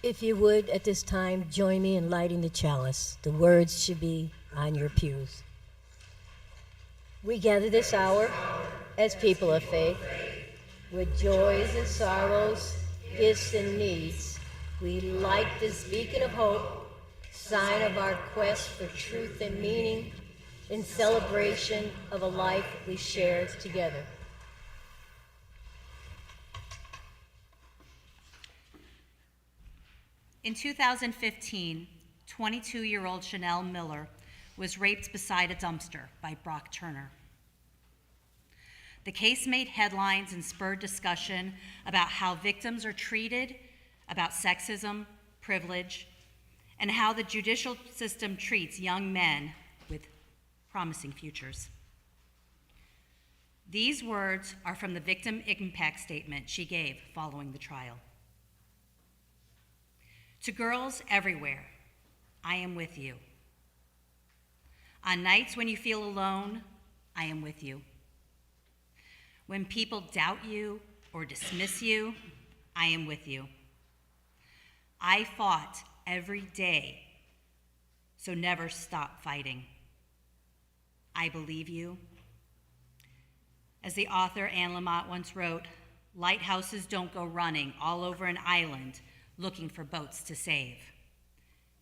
If you would, at this time, join me in lighting the chalice. The words should be on your pews. We gather this hour as people of faith, with joys and sorrows, gifts and needs. We light this beacon of hope, sign of our quest for truth and meaning, in celebration of a life we shared together. In 2015, 22-year-old Chanel Miller was raped beside a dumpster by Brock Turner. The case made headlines and spurred discussion about how victims are treated, about sexism, privilege, and how the judicial system treats young men with promising futures. These words are from the victim impact statement she gave following the trial. To girls everywhere, I am with you. On nights when you feel alone, I am with you. When people doubt you or dismiss you, I am with you. I fought every day, so never stop fighting. I believe you. As the author Anne Lamott once wrote, lighthouses don't go running all over an island looking for boats to save.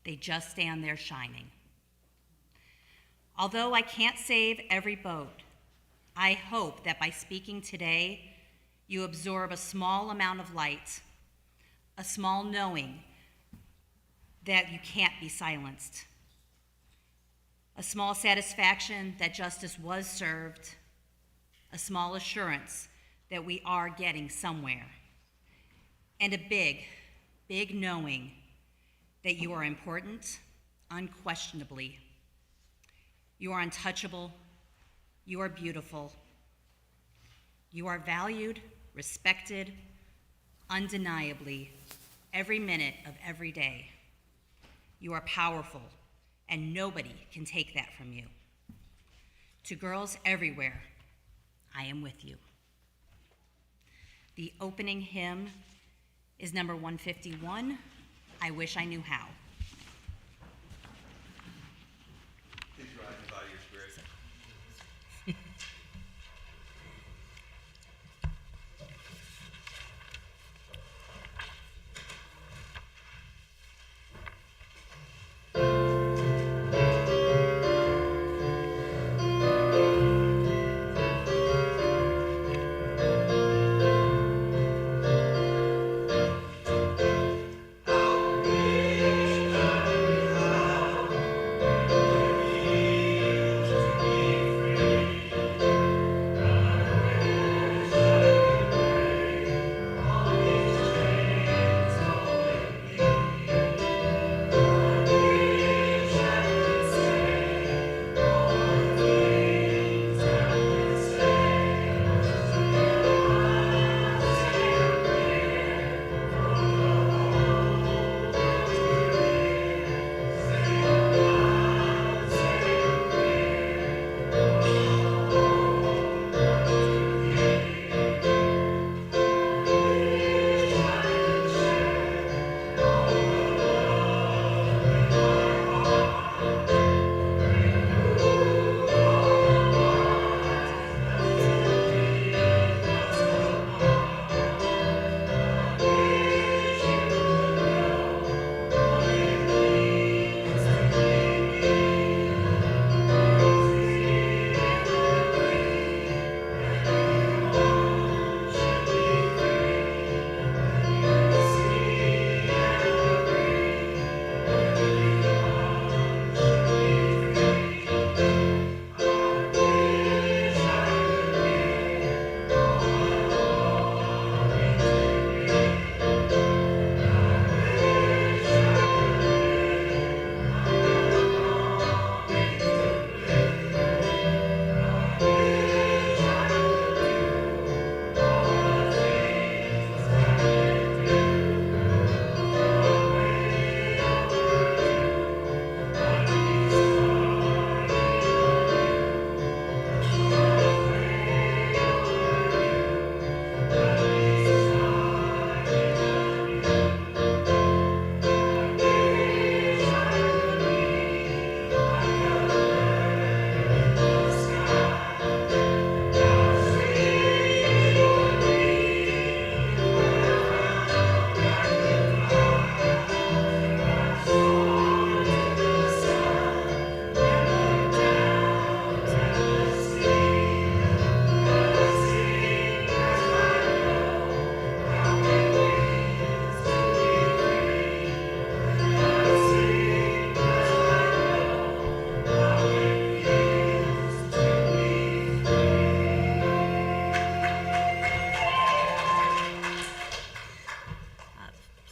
They just stand there shining. Although I can't save every boat, I hope that by speaking today, you absorb a small amount of light, a small knowing that you can't be silenced, a small satisfaction that justice was served, a small assurance that we are getting somewhere, and a big knowing that you are important, unquestionably. You are untouchable, you are beautiful, you are valued, respected, undeniably, every minute of every day. You are powerful, and nobody can take that from you. To girls everywhere, I am with you. The opening hymn is number 151, I Wish I Knew How. Please rise in body of spirit. I wish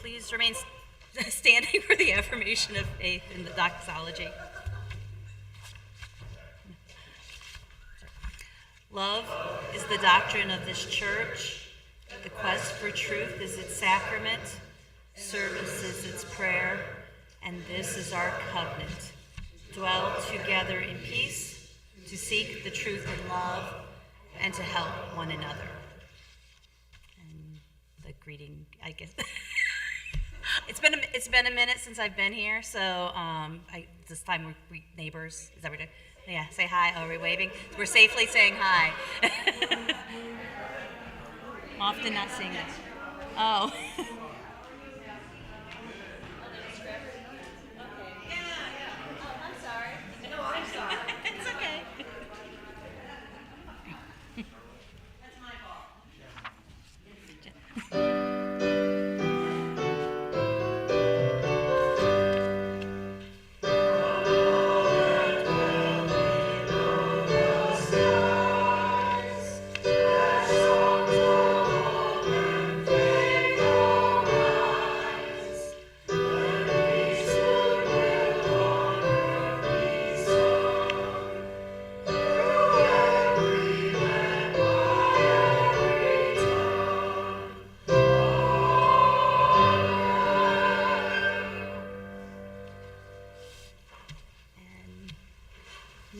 please remain standing for the affirmation of faith in the doxology. Love is the doctrine of this church. The quest for truth is its sacrament. Service is its prayer. And this is our covenant. Dwell together in peace, to seek the truth in love, and to help one another. And the greeting, I guess. It's been a minute since I've been here, so this time we're neighbors. Is that what we're doing? Yeah, say hi. Oh, are we waving? We're safely saying hi. I'm often not seeing it. Oh. It's okay. That's my fault.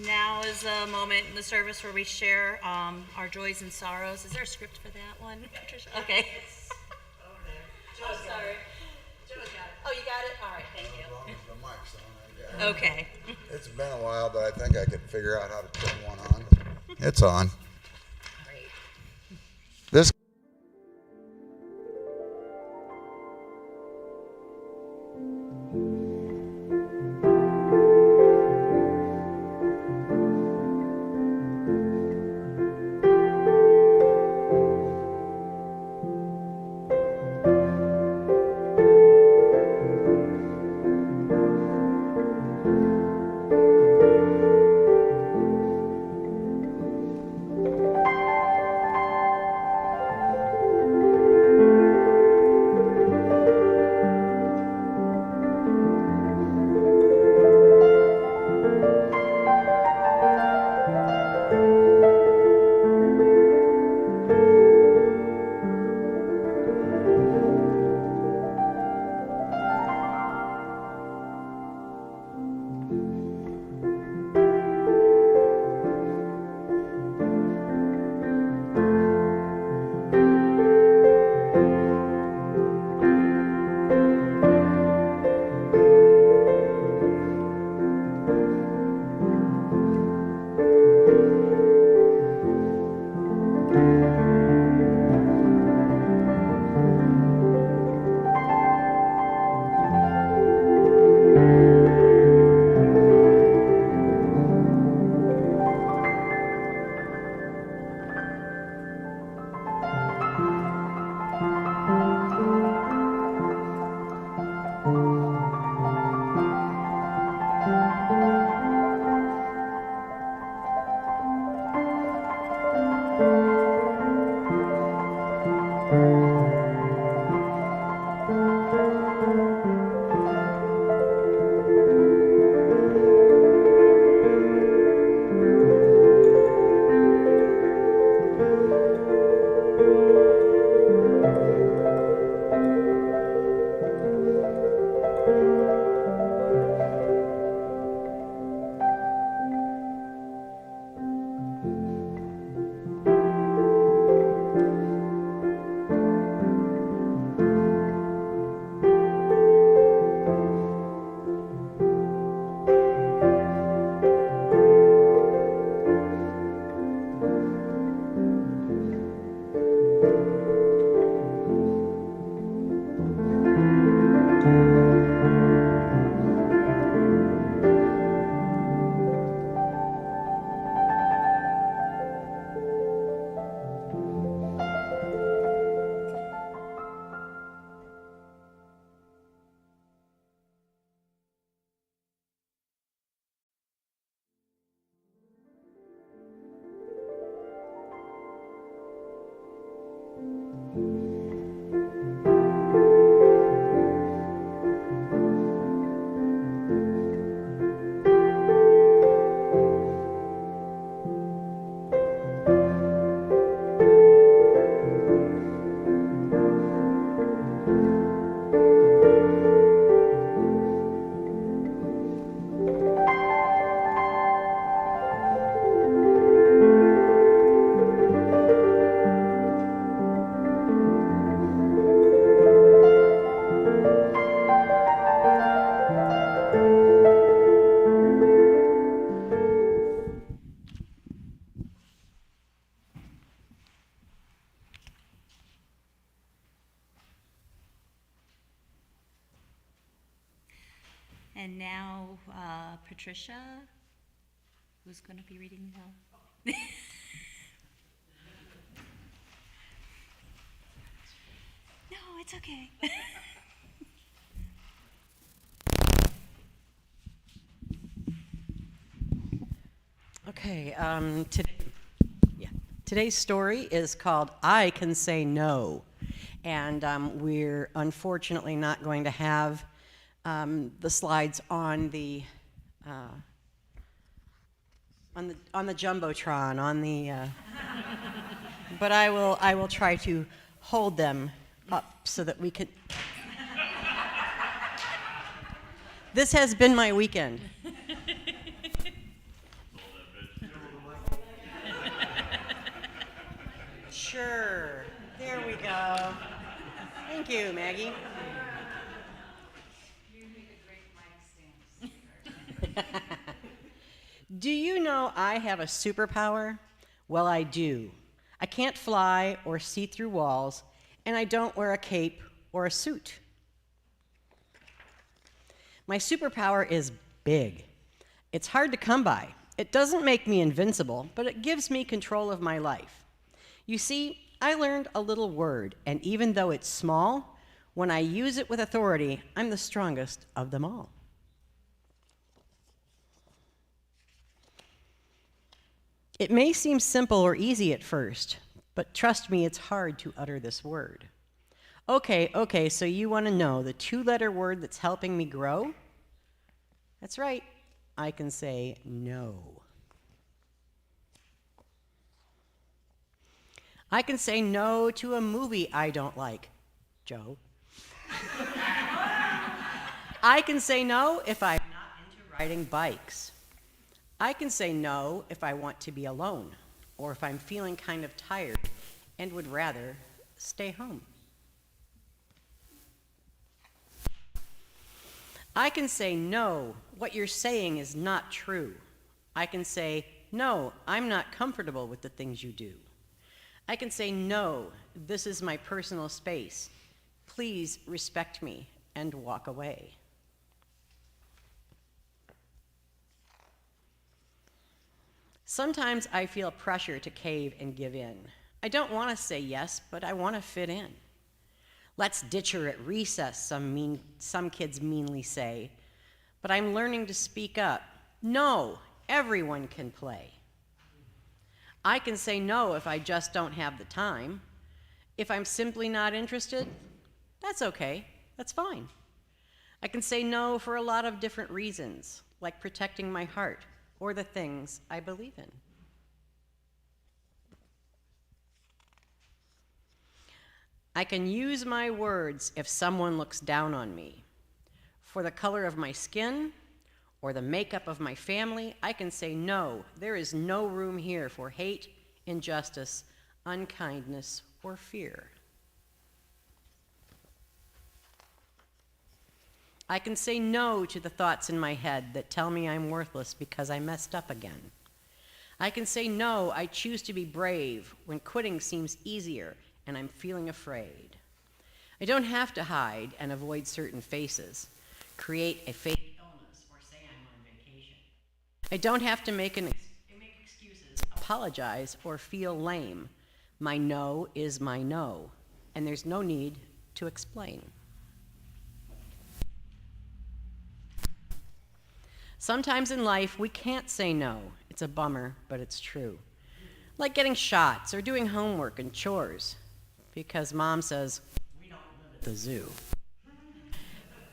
Now is a moment in the service where we share our joys and sorrows. Is there a script for that one, Patricia? Okay. Oh, sorry. Oh, you got it? All right, thank you. As long as the mic's on, I guess. Okay. It's been a while, but I think I could figure out how to turn one on. It's on. Great. This And now, Patricia, who's going to be reading the... No, it's okay. Okay, today's story is called I Can Say No. And we're unfortunately not going to have the slides on the jumbotron, but I will try to hold them up so that we can. This has been my weekend. Sure. There we go. Thank you, Maggie. You make a great mic stand. Do you know I have a superpower? Well, I do. I can't fly or see through walls, and I don't wear a cape or a suit. My superpower is big. It's hard to come by. It doesn't make me invincible, but it gives me control of my life. You see, I learned a little word, and even though it's small, when I use it with authority, I'm the strongest of them all. It may seem simple or easy at first, but trust me, it's hard to utter this word. Okay, so you want to know the two-letter word that's helping me grow? That's right, I can say no. I can say no to a movie I don't like, Joe. I can say no if I'm not into riding bikes. I can say no if I want to be alone, or if I'm feeling kind of tired and would rather stay home. I can say no, what you're saying is not true. I can say no, I'm not comfortable with the things you do. I can say no, this is my personal space. Please respect me and walk away. Sometimes I feel pressure to cave and give in. I don't want to say yes, but I want to fit in. Let's ditch her at recess, some kids meanly say. But I'm learning to speak up. No, everyone can play. I can say no if I just don't have the time. If I'm simply not interested, that's okay, that's fine. I can say no for a lot of different reasons, like protecting my heart or the things I believe in. I can use my words if someone looks down on me. For the color of my skin or the makeup of my family, I can say no. There is no room here for hate, injustice, unkindness, or fear. I can say no to the thoughts in my head that tell me I'm worthless because I messed up again. I can say no, I choose to be brave when quitting seems easier and I'm feeling afraid. I don't have to hide and avoid certain faces, create a fake illness, or say I'm on vacation. I don't have to make excuses, apologize, or feel lame. My no is my no, and there's no need to explain. Sometimes in life, we can't say no. It's a bummer, but it's true. Like getting shots or doing homework and chores, because mom says, we don't live at the zoo.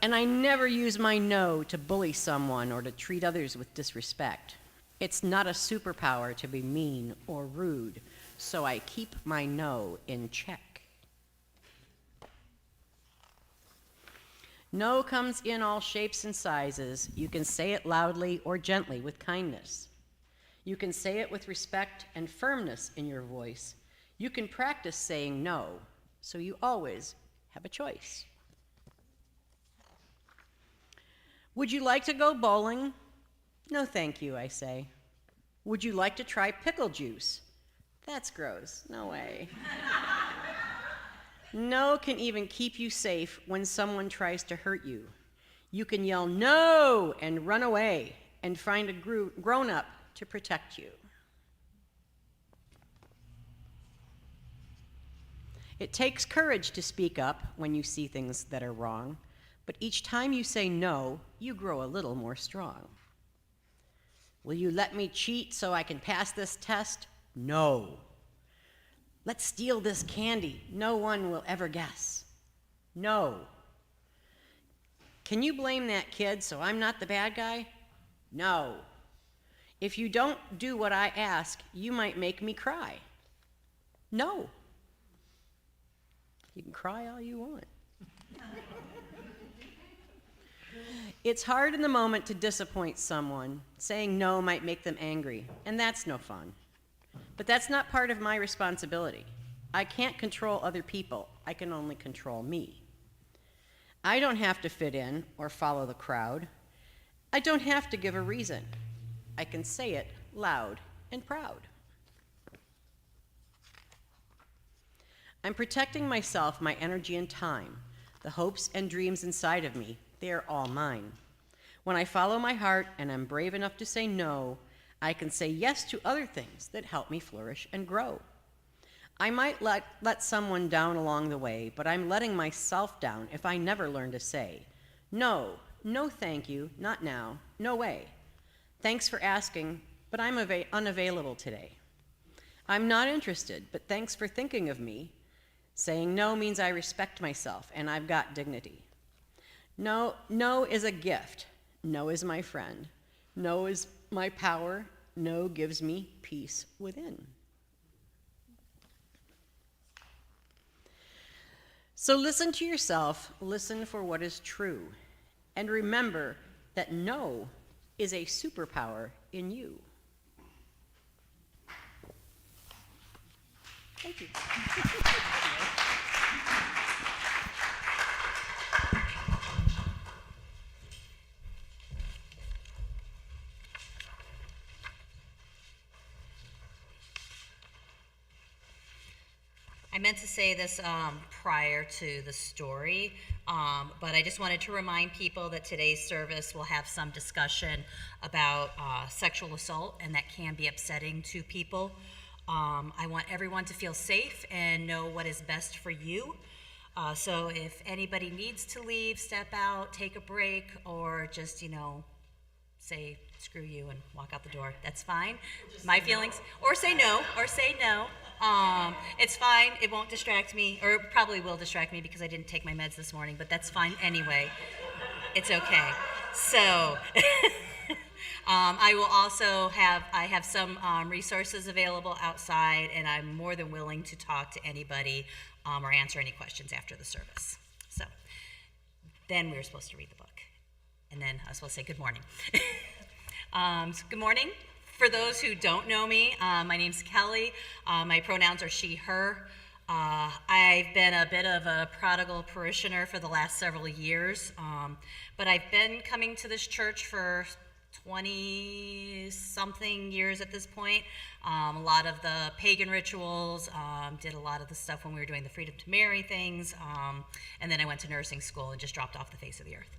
And I never use my no to bully someone or to treat others with disrespect. It's not a superpower to be mean or rude, so I keep my no in check. No comes in all shapes and sizes. You can say it loudly or gently with kindness. You can say it with respect and firmness in your voice. You can practice saying no, so you always have a choice. Would you like to go bowling? No, thank you, I say. Would you like to try pickle juice? That's gross, no way. No can even keep you safe when someone tries to hurt you. You can yell no and run away and find a grown-up to protect you. It takes courage to speak up when you see things that are wrong, but each time you say no, you grow a little more strong. Will you let me cheat so I can pass this test? No. Let's steal this candy. No one will ever guess. No. Can you blame that kid so I'm not the bad guy? No. If you don't do what I ask, you might make me cry. No. You can cry all you want. It's hard in the moment to disappoint someone. Saying no might make them angry, and that's no fun. But that's not part of my responsibility. I can't control other people. I can only control me. I don't have to fit in or follow the crowd. I don't have to give a reason. I can say it loud and proud. I'm protecting myself, my energy and time. The hopes and dreams inside of me, they are all mine. When I follow my heart and I'm brave enough to say no, I can say yes to other things that help me flourish and grow. I might let someone down along the way, but I'm letting myself down if I never learn to say, no, no thank you, not now, no way. Thanks for asking, but I'm unavailable today. I'm not interested, but thanks for thinking of me. Saying no means I respect myself and I've got dignity. No is a gift. No is my friend. No is my power. No gives me peace within. So listen to yourself, listen for what is true, and remember that no is a superpower in you. Thank you. I meant to say this prior to the story, but I just wanted to remind people that today's service will have some discussion about sexual assault, and that can be upsetting to people. I want everyone to feel safe and know what is best for you. So if anybody needs to leave, step out, take a break, or just, say screw you and walk out the door, that's fine. My feelings, or say no. It's fine. It won't distract me, or it probably will distract me because I didn't take my meds this morning, but that's fine anyway. It's okay. So I will also have some resources available outside, and I'm more than willing to talk to anybody or answer any questions after the service. So then we were supposed to read the book, and then I was supposed to say good morning. So good morning. For those who don't know me, my name's Kelly. My pronouns are she, her. I've been a bit of a prodigal parishioner for the last several years, but I've been coming to this church for 20-something years at this point. A lot of the pagan rituals, did a lot of the stuff when we were doing the Freedom to Marry things, and then I went to nursing school and just dropped off the face of the earth.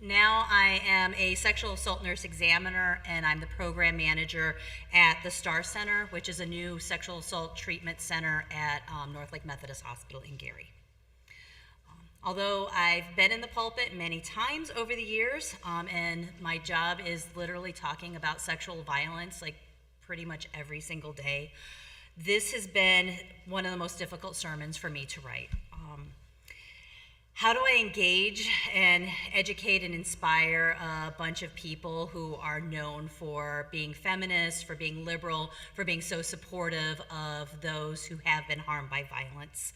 Now I am a sexual assault nurse examiner, and I'm the program manager at the Star Center, which is a new sexual assault treatment center at North Lake Methodist Hospital in Gary. Although I've been in the pulpit many times over the years, and my job is literally talking about sexual violence like pretty much every single day, this has been one of the most difficult sermons for me to write. How do I engage and educate and inspire a bunch of people who are known for being feminist, for being liberal, for being so supportive of those who have been harmed by violence?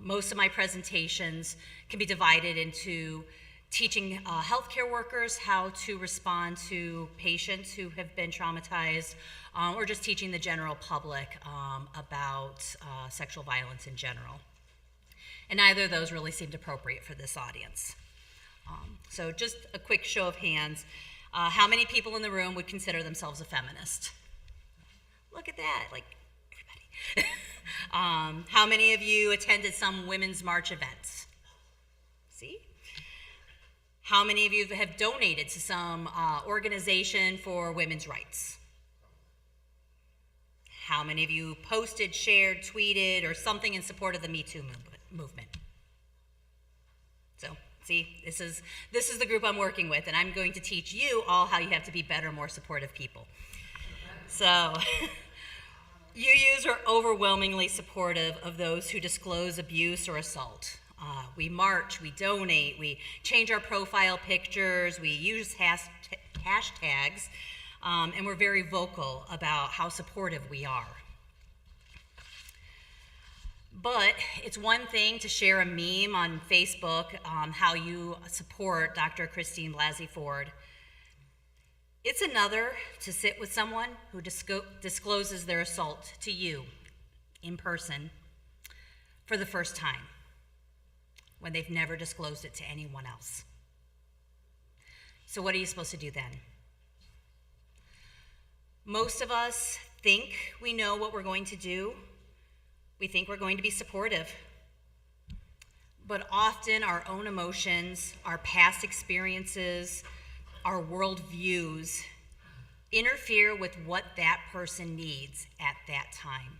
Most of my presentations can be divided into teaching healthcare workers how to respond to patients who have been traumatized, or just teaching the general public about sexual violence in general. And neither of those really seemed appropriate for this audience. So just a quick show of hands. How many people in the room would consider themselves a feminist? Look at that, like everybody. How many of you attended some Women's March events? See? How many of you have donated to some organization for women's rights? How many of you posted, shared, tweeted, or something in support of the Me Too movement? So, see, this is the group I'm working with, and I'm going to teach you all how you have to be better, more supportive people. So, UUs are overwhelmingly supportive of those who disclose abuse or assault. We march, we donate, we change our profile pictures, we use hashtags, and we're very vocal about how supportive we are. But it's one thing to share a meme on Facebook how you support Dr. Christine Blasey Ford. It's another to sit with someone who discloses their assault to you in person for the first time, when they've never disclosed it to anyone else. So what are you supposed to do then? Most of us think we know what we're going to do. We think we're going to be supportive. But often our own emotions, our past experiences, our worldviews interfere with what that person needs at that time.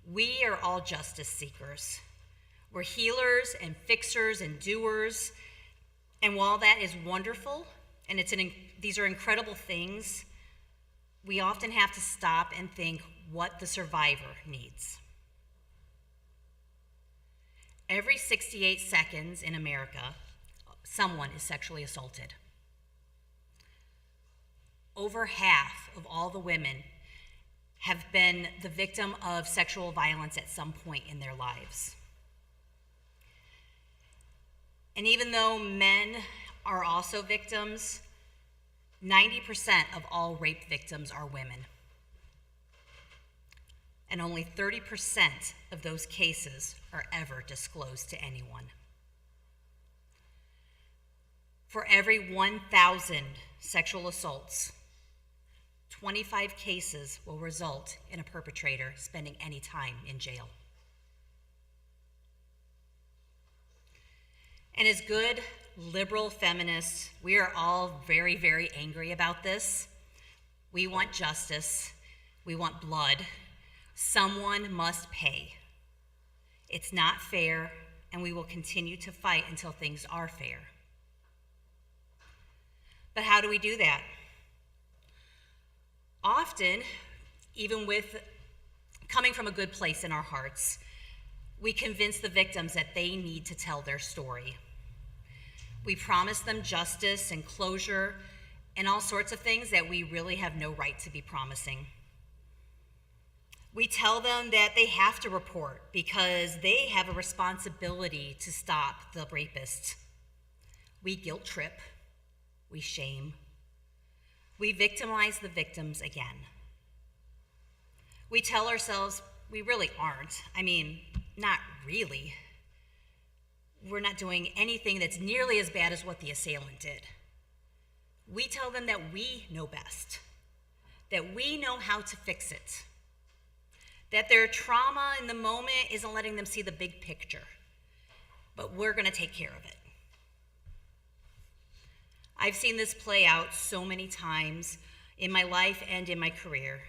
We are all justice seekers. We're healers and fixers and doers. And while that is wonderful, and these are incredible things, we often have to stop and think what the survivor needs. Every 68 seconds in America, someone is sexually assaulted. Over half of all the women have been the victim of sexual violence at some point in their lives. And even though men are also victims, 90% of all rape victims are women. And only 30% of those cases are ever disclosed to anyone. For every 1,000 sexual assaults, 25 cases will result in a perpetrator spending any time in jail. And as good liberal feminists, we are all very, very angry about this. We want justice. We want blood. Someone must pay. It's not fair, and we will continue to fight until things are fair. But how do we do that? Often, even with coming from a good place in our hearts, we convince the victims that they need to tell their story. We promise them justice and closure and all sorts of things that we really have no right to be promising. We tell them that they have to report because they have a responsibility to stop the rapist. We guilt trip. We shame. We victimize the victims again. We tell ourselves we really aren't. I mean, not really. We're not doing anything that's nearly as bad as what the assailant did. We tell them that we know best, that we know how to fix it, that their trauma in the moment isn't letting them see the big picture, but we're going to take care of it. I've seen this play out so many times in my life and in my career.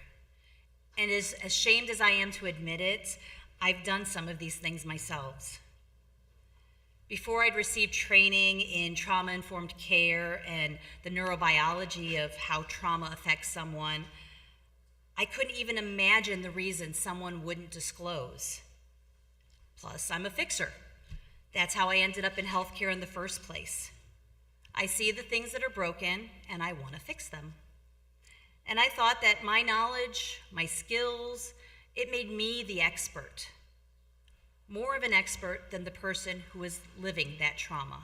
And as ashamed as I am to admit it, I've done some of these things myself. Before I'd received training in trauma-informed care and the neurobiology of how trauma affects someone, I couldn't even imagine the reason someone wouldn't disclose. Plus, I'm a fixer. That's how I ended up in healthcare in the first place. I see the things that are broken, and I want to fix them. And I thought that my knowledge, my skills, it made me the expert. More of an expert than the person who is living that trauma.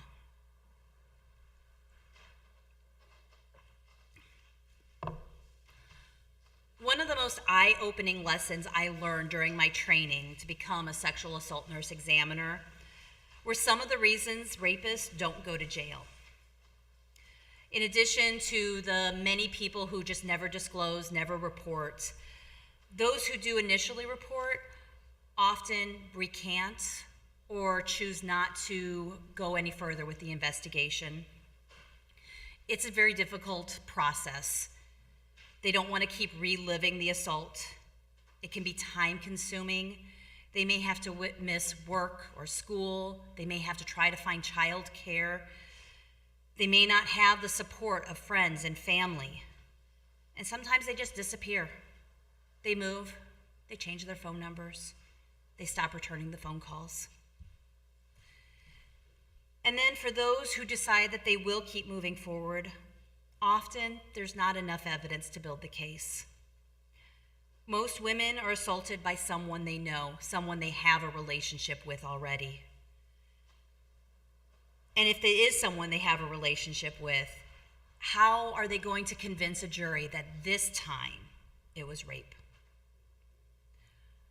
One of the most eye-opening lessons I learned during my training to become a sexual assault nurse examiner were some of the reasons rapists don't go to jail. In addition to the many people who just never disclose, never report, those who do initially report often recant or choose not to go any further with the investigation. It's a very difficult process. They don't want to keep reliving the assault. It can be time-consuming. They may have to miss work or school. They may have to try to find child care. They may not have the support of friends and family. And sometimes they just disappear. They move, they change their phone numbers, they stop returning the phone calls. And then for those who decide that they will keep moving forward, often there's not enough evidence to build the case. Most women are assaulted by someone they know, someone they have a relationship with already. And if there is someone they have a relationship with, how are they going to convince a jury that this time it was rape?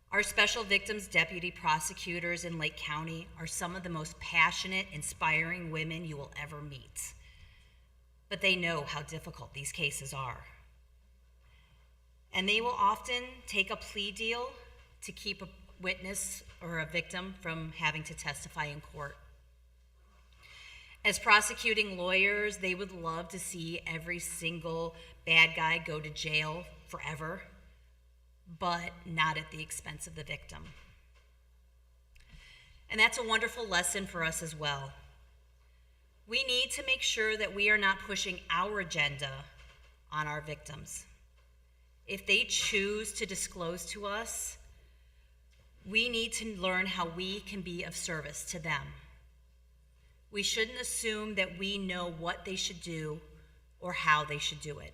Our special victims deputy prosecutors in Lake County are some of the most passionate, inspiring women you will ever meet. But they know how difficult these cases are. And they will often take a plea deal to keep a witness or a victim from having to testify in court. As prosecuting lawyers, they would love to see every single bad guy go to jail forever, but not at the expense of the victim. And that's a wonderful lesson for us as well. We need to make sure that we are not pushing our agenda on our victims. If they choose to disclose to us, we need to learn how we can be of service to them. We shouldn't assume that we know what they should do or how they should do it.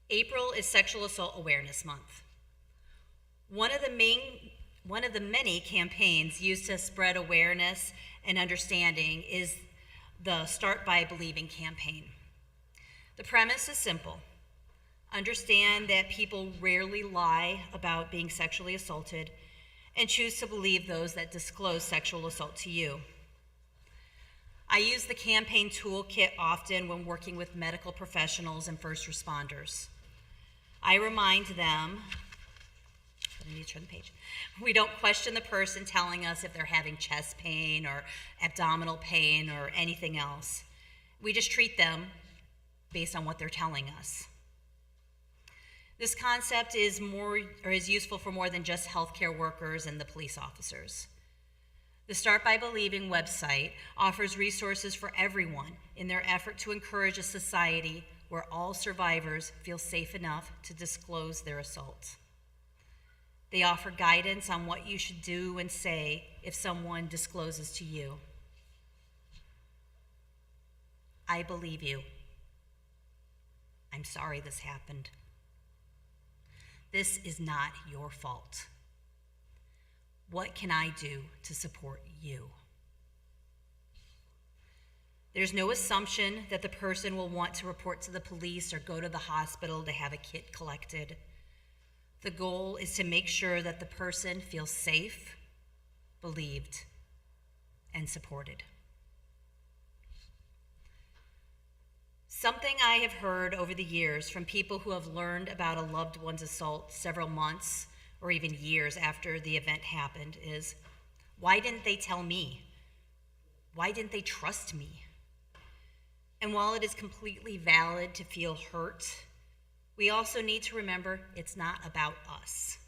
April is Sexual Assault Awareness Month. One of the many campaigns used to spread awareness and understanding is the Start by Believing campaign. The premise is simple. Understand that people rarely lie about being sexually assaulted and choose to believe those that disclose sexual assault to you. I use the campaign toolkit often when working with medical professionals and first responders. I remind them, I need to turn the page. We don't question the person telling us if they're having chest pain or abdominal pain or anything else. We just treat them based on what they're telling us. This concept is useful for more than just healthcare workers and the police officers. The Start by Believing website offers resources for everyone in their effort to encourage a society where all survivors feel safe enough to disclose their assault. They offer guidance on what you should do and say if someone discloses to you. I believe you. I'm sorry this happened. This is not your fault. What can I do to support you? There's no assumption that the person will want to report to the police or go to the hospital to have a kit collected. The goal is to make sure that the person feels safe, believed, and supported. Something I have heard over the years from people who have learned about a loved one's assault several months or even years after the event happened is, why didn't they tell me? Why didn't they trust me? And while it is completely valid to feel hurt, we also need to remember it's not about us.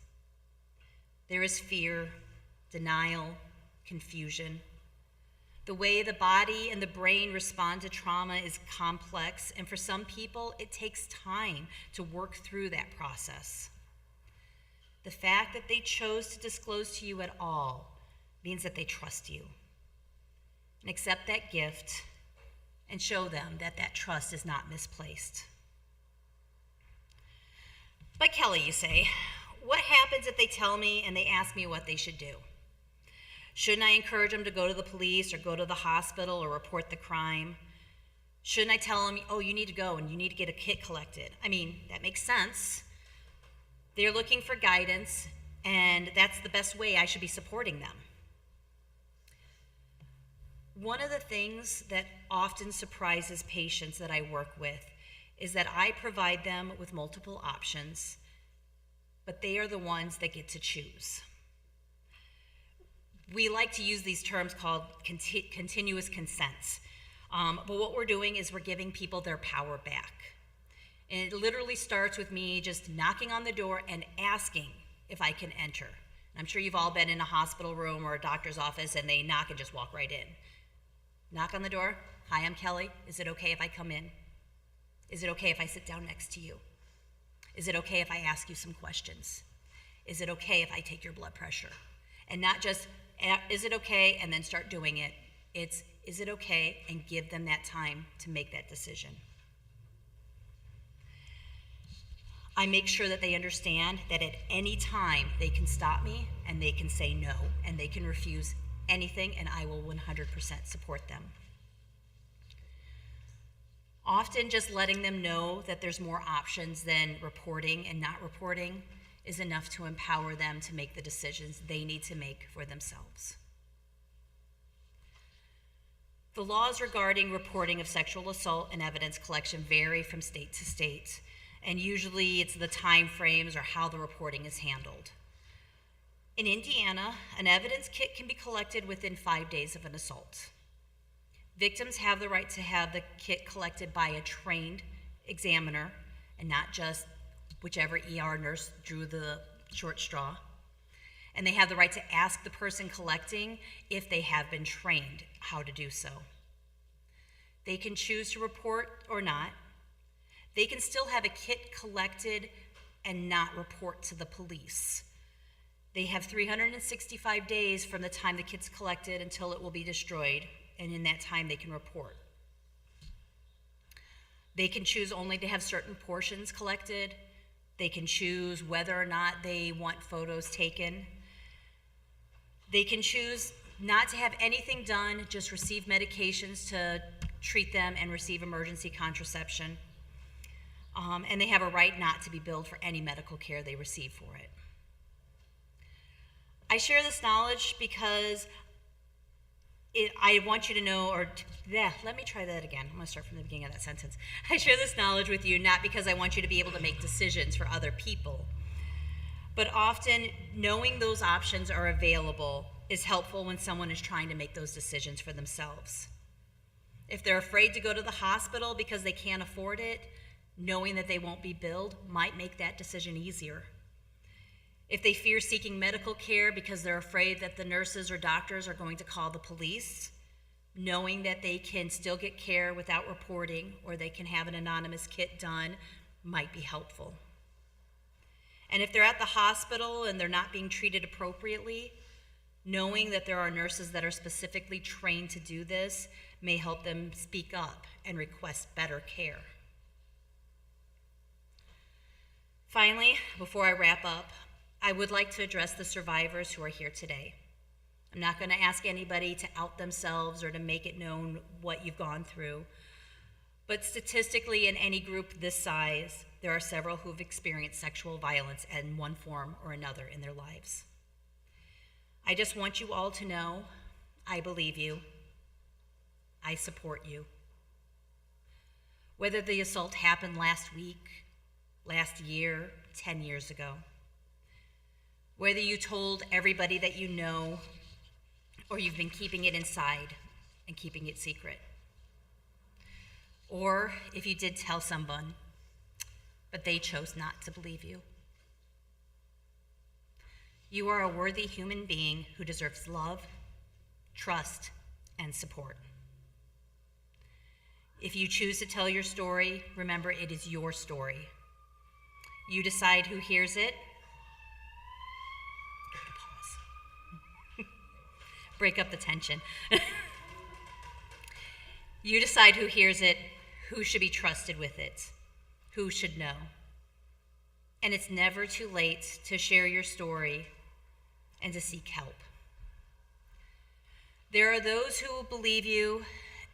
There is fear, denial, confusion. The way the body and the brain respond to trauma is complex, and for some people, it takes time to work through that process. The fact that they chose to disclose to you at all means that they trust you. And accept that gift and show them that that trust is not misplaced. But Kelé, you say, what happens if they tell me and they ask me what they should do? Shouldn't I encourage them to go to the police or go to the hospital or report the crime? Shouldn't I tell them, oh, you need to go and you need to get a kit collected? I mean, that makes sense. They're looking for guidance, and that's the best way I should be supporting them. One of the things that often surprises patients that I work with is that I provide them with multiple options, but they are the ones that get to choose. We like to use these terms called continuous consents. But what we're doing is we're giving people their power back. And it literally starts with me just knocking on the door and asking if I can enter. I'm sure you've all been in a hospital room or a doctor's office and they knock and just walk right in. Knock on the door. Hi, I'm Kelly. Is it okay if I come in? Is it okay if I sit down next to you? Is it okay if I ask you some questions? Is it okay if I take your blood pressure? And not just, is it okay, and then start doing it. It's, is it okay, and give them that time to make that decision. I make sure that they understand that at any time they can stop me and they can say no and they can refuse anything, and I will 100% support them. Often just letting them know that there's more options than reporting and not reporting is enough to empower them to make the decisions they need to make for themselves. The laws regarding reporting of sexual assault and evidence collection vary from state to state, and usually it's the time frames or how the reporting is handled. In Indiana, an evidence kit can be collected within 5 days of an assault. Victims have the right to have the kit collected by a trained examiner and not just whichever ER nurse drew the short straw. And they have the right to ask the person collecting if they have been trained how to do so. They can choose to report or not. They can still have a kit collected and not report to the police. They have 365 days from the time the kit's collected until it will be destroyed, and in that time they can report. They can choose only to have certain portions collected. They can choose whether or not they want photos taken. They can choose not to have anything done, just receive medications to treat them and receive emergency contraception. And they have a right not to be billed for any medical care they receive for it. I share this knowledge because I want you to know, let me try that again. I'm going to start from the beginning of that sentence. I share this knowledge with you not because I want you to be able to make decisions for other people, but often knowing those options are available is helpful when someone is trying to make those decisions for themselves. If they're afraid to go to the hospital because they can't afford it, knowing that they won't be billed might make that decision easier. If they fear seeking medical care because they're afraid that the nurses or doctors are going to call the police, knowing that they can still get care without reporting or they can have an anonymous kit done might be helpful. And if they're at the hospital and they're not being treated appropriately, knowing that there are nurses that are specifically trained to do this may help them speak up and request better care. Finally, before I wrap up, I would like to address the survivors who are here today. I'm not going to ask anybody to out themselves or to make it known what you've gone through, but statistically in any group this size, there are several who've experienced sexual violence in one form or another in their lives. I just want you all to know I believe you. I support you. Whether the assault happened last week, last year, 10 years ago, whether you told everybody that you know or you've been keeping it inside and keeping it secret, or if you did tell someone, but they chose not to believe you. You are a worthy human being who deserves love, trust, and support. If you choose to tell your story, remember it is your story. You decide who hears it. Pause. Break up the tension. You decide who hears it, who should be trusted with it, who should know. And it's never too late to share your story and to seek help. There are those who will believe you,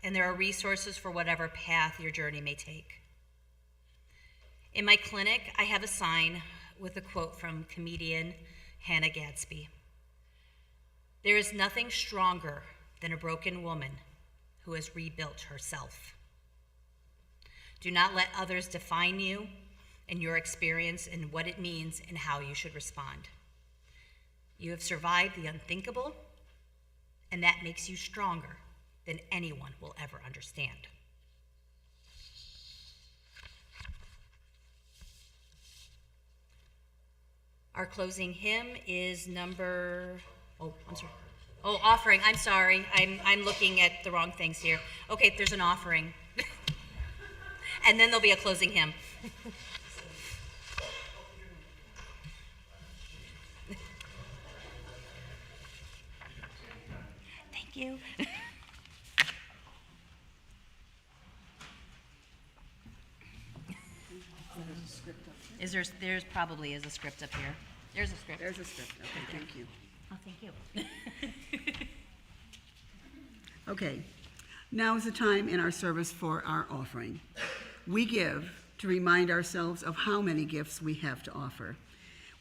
and there are resources for whatever path your journey may take. In my clinic, I have a sign with a quote from comedian Hannah Gadsby. There is nothing stronger than a broken woman who has rebuilt herself. Do not let others define you and your experience and what it means and how you should respond. You have survived the unthinkable, and that makes you stronger than anyone will ever understand. Our closing hymn is offering. I'm sorry. I'm looking at the wrong things here. Okay, there's an offering. And then there'll be a closing hymn. Thank you. There's probably is a script up here. There's a script. There's a script. Okay, thank you. Oh, thank you. Okay, now is the time in our service for our offering. We give to remind ourselves of how many gifts we have to offer.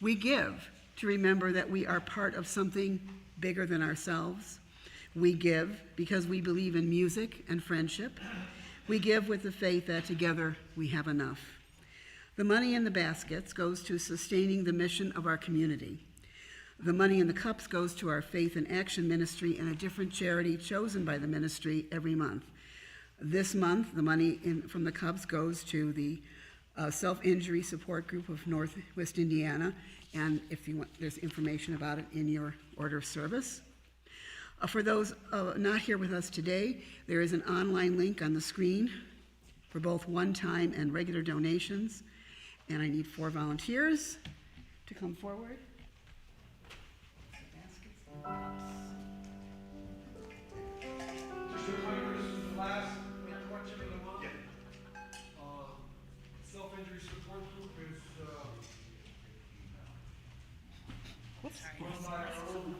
We give to remember that we are part of something bigger than ourselves. We give because we believe in music and friendship. We give with the faith that together we have enough. The money in the baskets goes to sustaining the mission of our community. The money in the cups goes to our Faith and Action Ministry and a different charity chosen by the ministry every month. This month, the money from the cups goes to the Self-Injury Support Group of Northwest Indiana, and if you want, there's information about it in your order of service. For those not here with us today, there is an online link on the screen for both one-time and regular donations, and I need 4 volunteers to come forward. Just a reminder, this is the last collection of the month. Self-injury support group is run by our old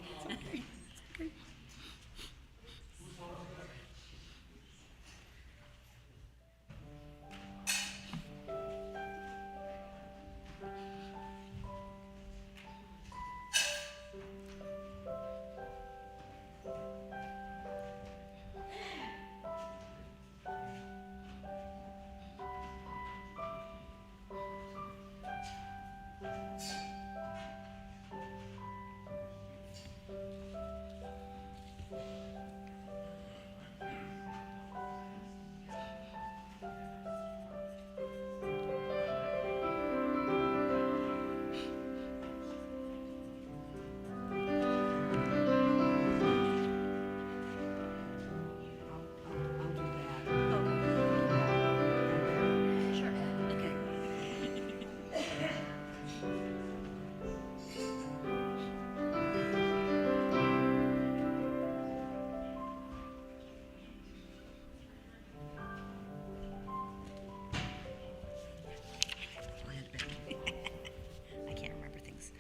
I can't remember things.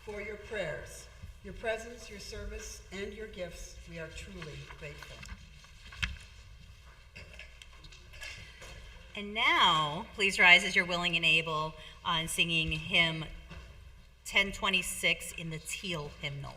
For your prayers, your presence, your service, and your gifts, we are truly grateful. And now, please rise as you're willing and able on singing hymn 1026 in the teal hymnal.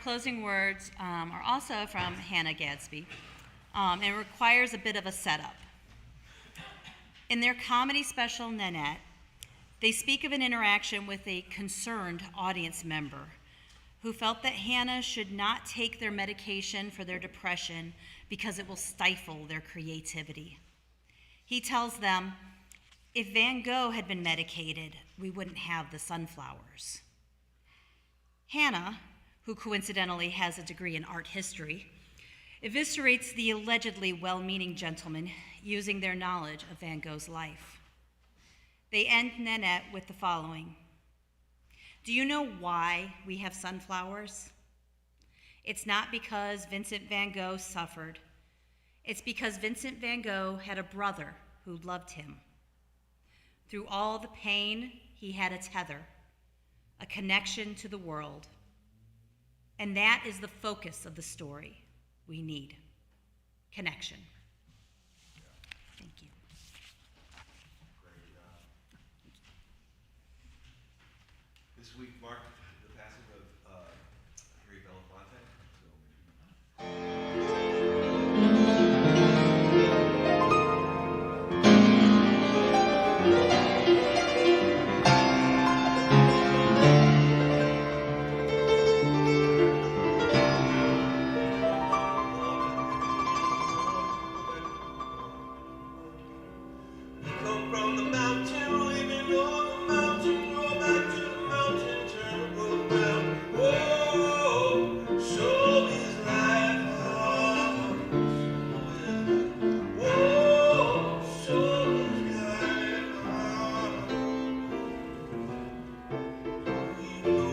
closing words are also from Hannah Gadsby, and it requires a bit of a setup. In their comedy special, Nanette, they speak of an interaction with a concerned audience member who felt that Hannah should not take their medication for their depression because it will stifle their creativity. He tells them, if Van Gogh had been medicated, we wouldn't have the sunflowers. Hannah, who coincidentally has a degree in art history, eviscerates the allegedly well-meaning gentleman using their knowledge of Van Gogh's life. They end Nanette with the following. Do you know why we have sunflowers? It's not because Vincent van Gogh suffered. It's because Vincent van Gogh had a brother who loved him. Through all the pain, he had a tether, a connection to the world. And that is the focus of the story we need, connection. Thank you. This week marked the passing of Harry Belafonte. Come from the mountain, living on the mountain, go back to the mountain, turn the road round. Whoa, so is life hard. Whoa, so is life hard. You know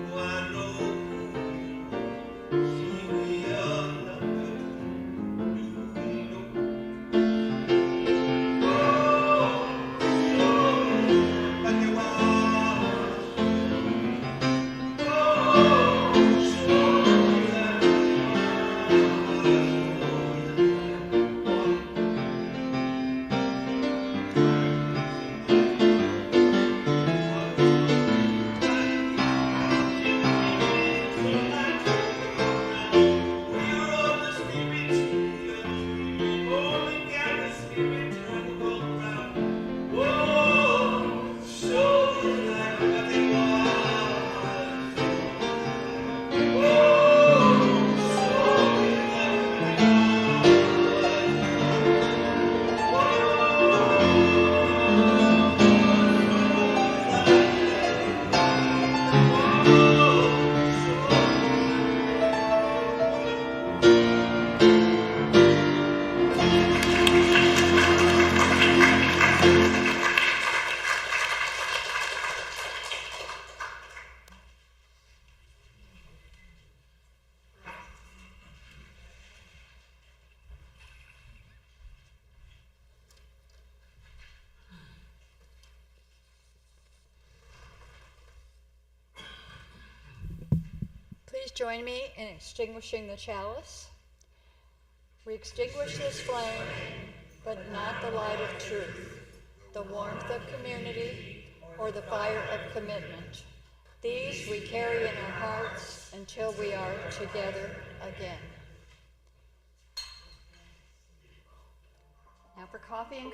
who I know who. See, we are nothing. Do we know? Please join me in extinguishing the chalice. We extinguish this flame, but not the light of truth, the warmth of community, or the fire of commitment. These we carry in our hearts until we are together again. Now for coffee and